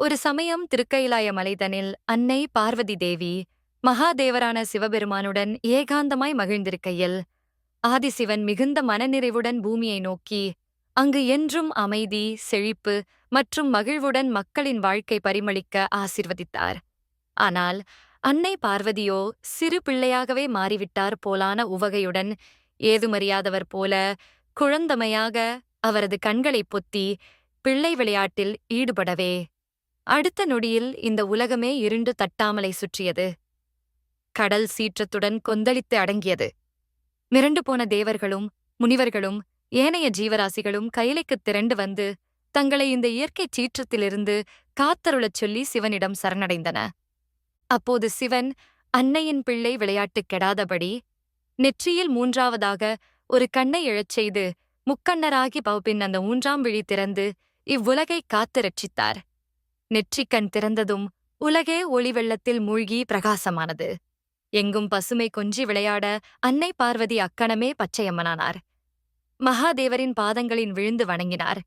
ஒரு சமயம் திருக்கயிலாய மலைதனில் அன்னை பார்வதி தேவி மகாதேவரான சிவபெருமானுடன் ஏகாந்தமாய் மகிழ்ந்திருக்கையில் ஆதிசிவன் மிகுந்த மனநிறைவுடன் பூமியை நோக்கி அங்கு என்றும் அமைதி செழிப்பு மற்றும் மகிழ்வுடன் மக்களின் வாழ்க்கை பரிமளிக்க ஆசிர்வதித்தார். ஆனால் அன்னை பார்வதியோ சிறு பிள்ளையாகவே மாறிவிட்டார் போலான உவகையுடன் ஏதுமறியாதவர் போல குழந்தமையாக அவரது கண்களைப் பொத்தி பிள்ளை விளையாட்டில் ஈடுபடவே அடுத்த நொடியில் இந்த உலகமே இருண்டு தட்டாமலை சுற்றியது. கடல் சீற்றத்துடன் கொந்தளித்து அடங்கியது. மிரண்டு போன தேவர்களும் முனிவர்களும் ஏனைய ஜீவராசிகளும் கைலைக்குத் திரண்டு வந்து தங்களை இந்த இயற்கைச் சீற்றத்திலிருந்து காத்தருளச் சொல்லி சிவனிடம் சரணடைந்தன. அப்போது சிவன் அன்னையின் பிள்ளை விளையாட்டு கெடாதபடி நெற்றியில் மூன்றாவதாக ஒரு கண்ணை எழச் செய்து முக்கண்ணராகி பவப்பின் அந்த மூன்றாம் விழி திறந்து இவ்வுலகை காத்து ரட்சித்தார். நெற்றிக்கண் திறந்ததும் உலகே ஒளி வெள்ளத்தில் மூழ்கி பிரகாசமானது. எங்கும் பசுமை கொஞ்சி விளையாட அன்னை பார்வதி அக்கணமே பச்சையம்மனானார். மகாதேவரின் பாதங்களின் விழுந்து வணங்கினார்.